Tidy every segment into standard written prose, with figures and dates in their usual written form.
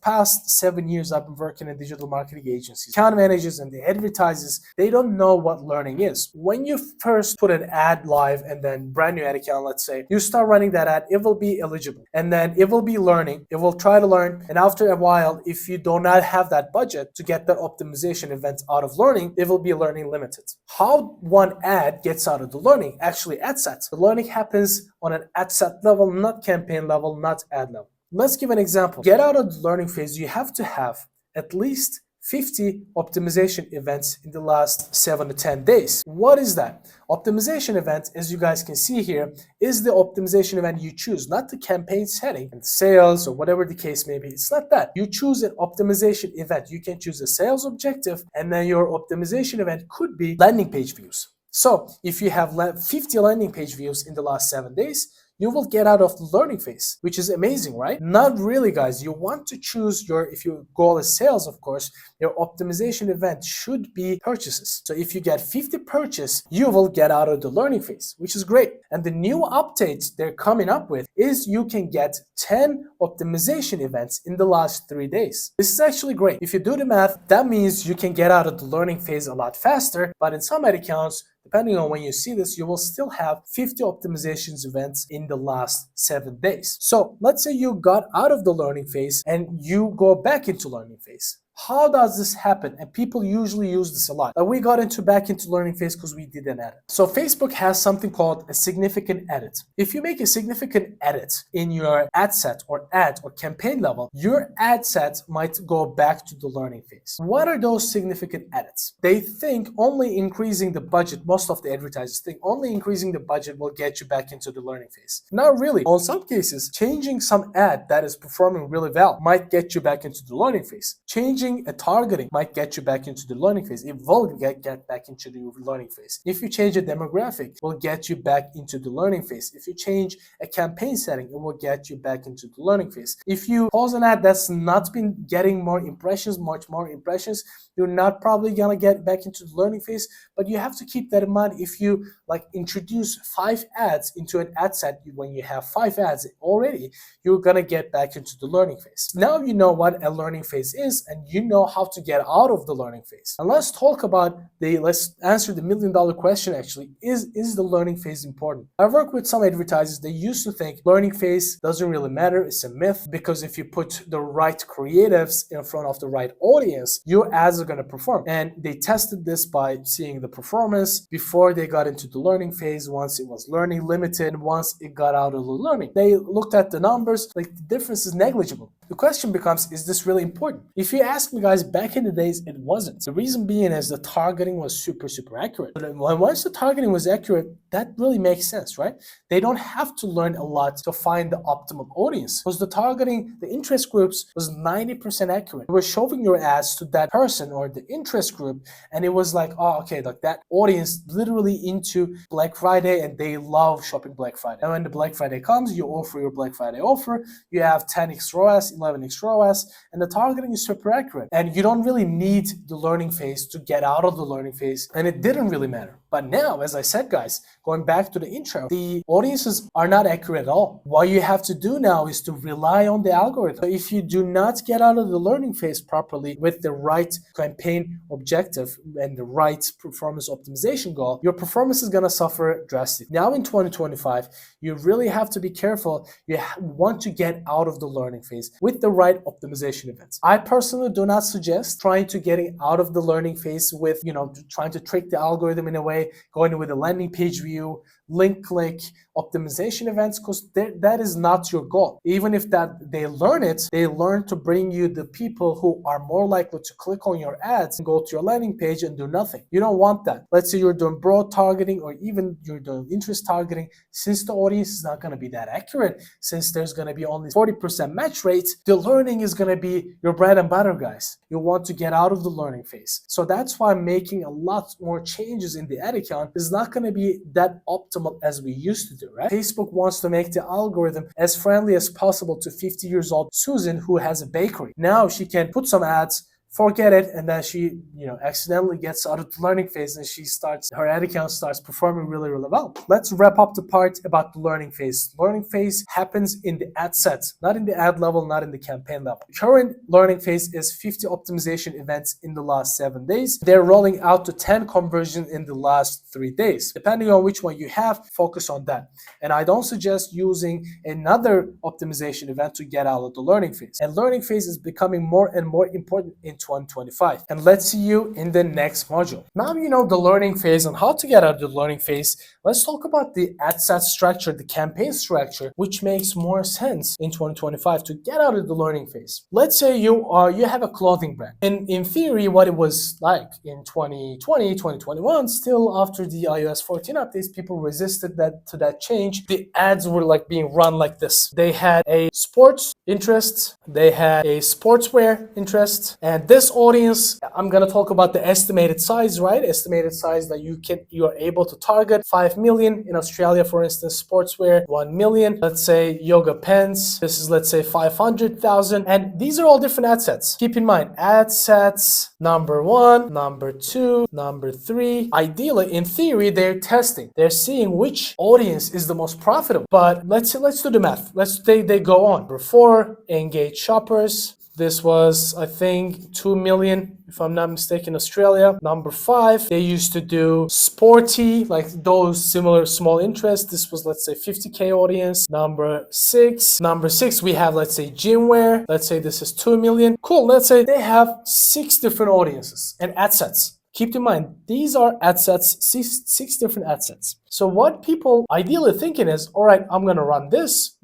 Past 7 years, I've been working in digital marketing agencies. Account managers and the advertisers, they don't know what learning is. When you first put an ad live and then brand new ad account, let's say, you start running that ad, it will be eligible. And then it will be learning. It will try to learn. And after a while, if you do not have that budget to get the optimization event out of learning, it will be learning limited. How one ad gets out of the learning? Actually, ad sets. The learning happens on an ad set level, not campaign level, not ad level. Let's give an example. Get out of the learning phase, you have to have at least 50 optimization events in the last 7 to 10 days. What is that? Optimization event, as you guys can see here, is the optimization event you choose, not the campaign setting and sales or whatever the case may be. It's not that. You choose an optimization event. You can choose a sales objective, and then your optimization event could be landing page views. So if you have 50 landing page views in the last 7 days, you will get out of the learning phase, which is amazing, right? Not really, guys. You want to choose if your goal is sales, of course, your optimization event should be purchases. So if you get 50 purchase, you will get out of the learning phase, which is great. And the new updates they're coming up with is you can get 10 optimization events in the last 3 days. This is actually great. If you do the math, that means you can get out of the learning phase a lot faster, but in some ad accounts, depending on when you see this, you will still have 50 optimizations events in the last 7 days. So let's say you got out of the learning phase and you go back into learning phase. How does this happen? And people usually use this a lot. We got back into learning phase because we did an edit. So Facebook has something called a significant edit. If you make a significant edit in your ad set or ad or campaign level, your ad set might go back to the learning phase. What are those significant edits? They think only increasing the budget, most of the advertisers think only increasing the budget will get you back into the learning phase. Not really. On some cases, changing some ad that is performing really well might get you back into the learning phase. Changing a targeting might get you back into the learning phase. It will get back into the learning phase. If you change a demographic, it will get you back into the learning phase. If you change a campaign setting, it will get you back into the learning phase. If you pause an ad that's not been getting much more impressions, you're not probably gonna get back into the learning phase, but you have to keep that in mind. If you introduce 5 ads into an ad set, when you have 5 ads already, you're gonna get back into the learning phase. Now you know what a learning phase is, and you know how to get out of the learning phase. And let's answer the $1 million question actually. Is the learning phase important? I work with some advertisers, they used to think learning phase doesn't really matter. It's a myth, because if you put the right creatives in front of the right audience, your ads are going to perform. And they tested this by seeing the performance before they got into the learning phase, once it was learning limited, and once it got out of the learning. They looked at the numbers, the difference is negligible. The question becomes, is this really important? If you ask me, guys, back in the days, it wasn't. The reason being is the targeting was super accurate. But once the targeting was accurate, that really makes sense, right? They don't have to learn a lot to find the optimal audience, because the targeting, the interest groups was 90% accurate. You were showing your ads to that person or the interest group, and it was like, oh, okay, that audience literally into Black Friday, and they love shopping Black Friday. And when the Black Friday comes, you offer your Black Friday offer, you have 10x ROAS, 11x ROAS, and the targeting is super accurate. And you don't really need the learning phase to get out of the learning phase, and it didn't really matter. But now, as I said, guys, going back to the intro, the audiences are not accurate at all. What you have to do now is to rely on the algorithm. So if you do not get out of the learning phase properly with the right campaign objective and the right performance optimization goal, your performance is going to suffer drastically. Now in 2025, you really have to be careful. You want to get out of the learning phase with the right optimization events. I personally do not suggest trying to getting out of the learning phase with, trying to trick the algorithm in a way, going with a landing page view, link click, optimization events, because that is not your goal. Even if they learn to bring you the people who are more likely to click on your ads and go to your landing page and do nothing. You don't want that. Let's say you're doing broad targeting, or even you're doing interest targeting. Since the audience is not going to be that accurate, since there's going to be only 40% match rate, the learning is going to be your bread and butter, guys. You want to get out of the learning phase. So that's why making a lot more changes in the ad account is not going to be that optimal as we used to do, right? Facebook wants to make the algorithm as friendly as possible to 50 years old Susan, who has a bakery. Now she can put some ads, forget it, and then she, accidentally gets out of the learning phase, and her ad account starts performing really, really well. Let's wrap up the part about the learning phase. Learning phase happens in the ad sets, not in the ad level, not in the campaign level. Current learning phase is 50 optimization events in the last 7 days. They're rolling out to 10 conversions in the last 3 days. Depending on which one you have, focus on that. And I don't suggest using another optimization event to get out of the learning phase. And learning phase is becoming more and more important in 2025. And let's see you in the next module. Now you know the learning phase and how to get out of the learning phase. Let's talk about the ad set structure, the campaign structure, which makes more sense in 2025 to get out of the learning phase. Let's say you have a clothing brand. And in theory, what it was like in 2020, 2021, still after the iOS 14 updates, people resisted that change. The ads were like being run like this. They had a sports interest, they had a sportswear interest, and this audience, I'm gonna talk about the estimated size, right? Estimated size that you are able to target. 5 million in Australia, for instance, sportswear, 1 million. Let's say yoga pants. This is, let's say, 500,000. And these are all different ad sets. Keep in mind, ad sets number 1, number 2, number 3. Ideally, in theory, they're testing. They're seeing which audience is the most profitable. But let's do the math. They go on. Number 4, engage shoppers. This was, I think, 2 million, if I'm not mistaken, Australia. Number 5, they used to do sporty, like those similar small interests. This was, let's say, 50K audience. Number 6, we have, let's say, gym wear. Let's say this is 2 million. Cool. Let's say they have 6 different audiences and ad sets. Keep in mind, these are ad sets, six different ad sets. So what people ideally thinking is, all right, I'm going to run this.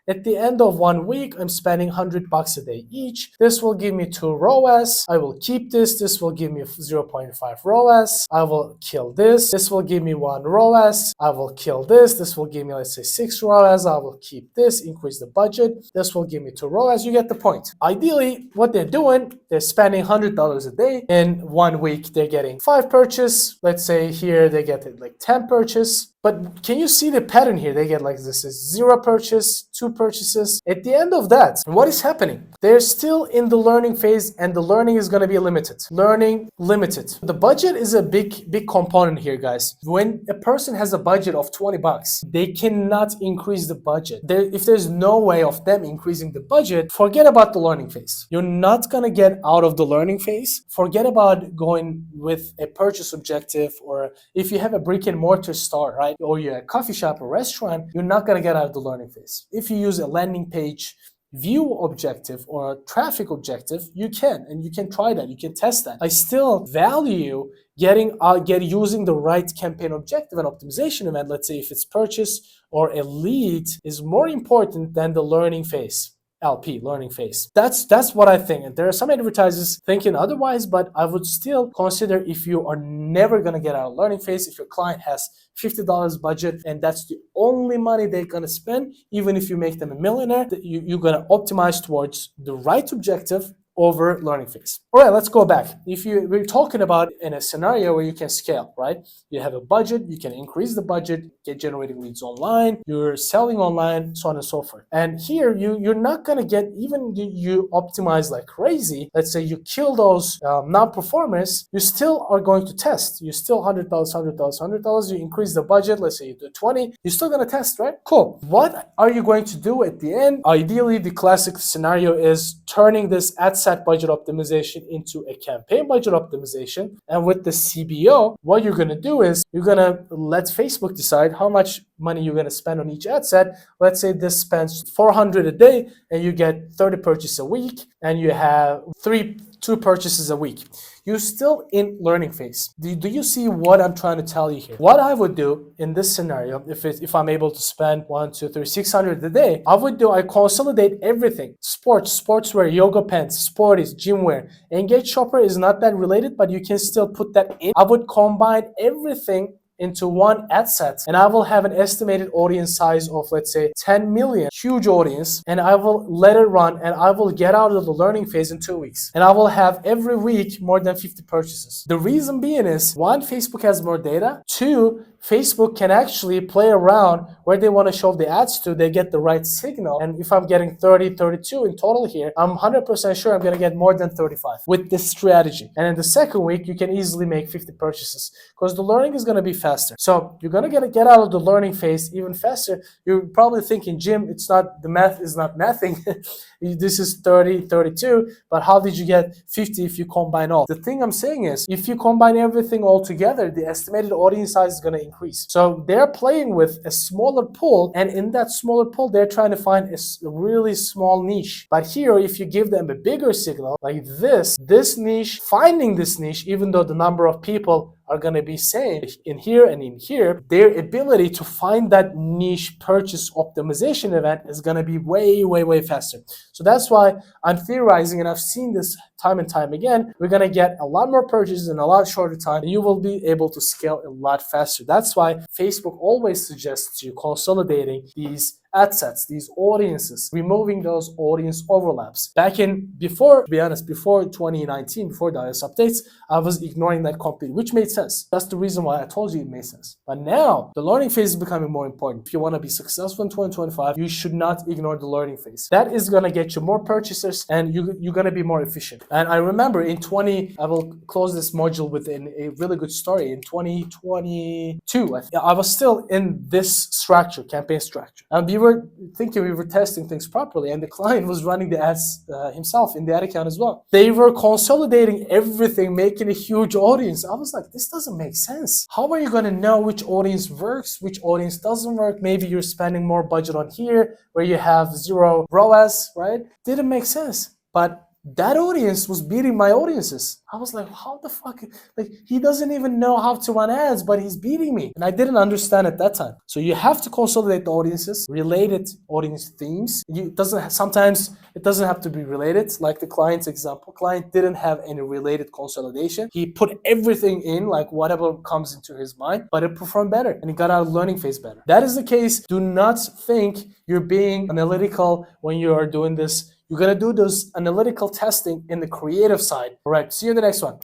At the end of 1 week, I'm spending $100 a day each. This will give me 2 ROAS. I will keep this. This will give me 0.5 ROAS. I will kill this. This will give me 1 ROAS. I will kill this. This will give me, let's say, 6 ROAS. I will keep this, increase the budget. This will give me 2 ROAS. You get the point. Ideally, what they're doing, they're spending $100 a day. In 1 week, they're getting 5 purchase. Let's say here they get like 10 purchase. But can you see the pattern here? They get like this is 0 purchase, 2 purchases. At the end of that, what is happening? They're still in the learning phase, and the learning is going to be limited. Learning limited. The budget is a big component here, guys. When a person has a budget of $20, they cannot increase the budget. If there's no way of them increasing the budget, forget about the learning phase. You're not going to get out of the learning phase. Forget about going with a purchase objective, or if you have a brick and mortar store, right? Or you're a coffee shop or restaurant, you're not going to get out of the learning phase. If you use a landing page view objective or a traffic objective, you can try that. You can test that. I still value using the right campaign objective and optimization event. Let's say if it's purchase or a lead is more important than the learning phase. LP, learning phase. That's what I think. And there are some advertisers thinking otherwise, but I would still consider, if you are never going to get out of learning phase, if your client has $50 budget and that's the only money they're going to spend, even if you make them a millionaire, you're going to optimize towards the right objective over learning phase. All right, let's go back. We're talking about in a scenario where you can scale, right? You have a budget, you can increase the budget, get generating leads online, you're selling online, so on and so forth. And here you're not gonna get, even you optimize like crazy. Let's say you kill those non-performers, you still are going to test. You still $100, you increase the budget, let's say you do 20, you're still gonna test, right? Cool. What are you going to do at the end? Ideally, the classic scenario is turning this ad set budget optimization into a campaign budget optimization. And with the CBO, what you're going to do is you're going to let Facebook decide how much money you're going to spend on each ad set. Let's say this spends $400 a day and you get 30 purchases a week and you have 2 purchases a week. You're still in learning phase. Do you see what I'm trying to tell you here? What I would do in this scenario, if I'm able to spend 1, 2, 3, 600 a day, I consolidate everything. Sportswear, yoga pants, sporties, gym wear. Engage shopper is not that related, but you can still put that in. I would combine everything into one ad set, and I will have an estimated audience size of, let's say, 10 million, huge audience, and I will let it run, and I will get out of the learning phase in 2 weeks, and I will have every week more than 50 purchases. The reason being is, 1, Facebook has more data, 2, Facebook can actually play around where they want to show the ads to. They get the right signal. And if I'm getting 30, 32 in total here, I'm 100% sure I'm going to get more than 35 with this strategy. And in the second week, you can easily make 50 purchases because the learning is going to be faster. So you're going to get out of the learning phase even faster. You're probably thinking, Jim, it's not, the math is not mathing. This is 30, 32, but how did you get 50 if you combine all? The thing I'm saying is, if you combine everything all together, the estimated audience size is going to increase. So they're playing with a smaller pool, and in that smaller pool, they're trying to find a really small niche. But here, if you give them a bigger signal like this niche, finding this niche, even though the number of people are going to be same in here and in here, their ability to find that niche purchase optimization event is going to be way, way, way faster. So that's why I'm theorizing, and I've seen this time and time again, we're going to get a lot more purchases in a lot shorter time, and you will be able to scale a lot faster. That's why Facebook always suggests you consolidating these ad sets, these audiences, removing those audience overlaps. Before 2019, before the iOS updates, I was ignoring that completely, which made sense. That's the reason why I told you it made sense. But now, the learning phase is becoming more important. If you want to be successful in 2025, you should not ignore the learning phase. That is going to get you more purchasers, and you're going to be more efficient. And I remember I will close this module with a really good story. In 2022, I was still in this structure, campaign structure. And we were testing things properly, and the client was running the ads himself in the ad account as well. They were consolidating everything, making a huge audience. I was like, this doesn't make sense. How are you going to know which audience works, which audience doesn't work? Maybe you're spending more budget on here where you have zero ROAS, right? Didn't make sense. But that audience was beating my audiences. I was like, how the fuck? Like, he doesn't even know how to run ads, but he's beating me. And I didn't understand at that time. So you have to consolidate the audiences, related audience themes. Sometimes it doesn't have to be related. Like the client's example, client didn't have any related consolidation. He put everything in, like whatever comes into his mind, but it performed better and he got out of learning phase better. That is the case. Do not think you're being analytical when you are doing this. You're going to do this analytical testing in the creative side. All right, see you in the next one.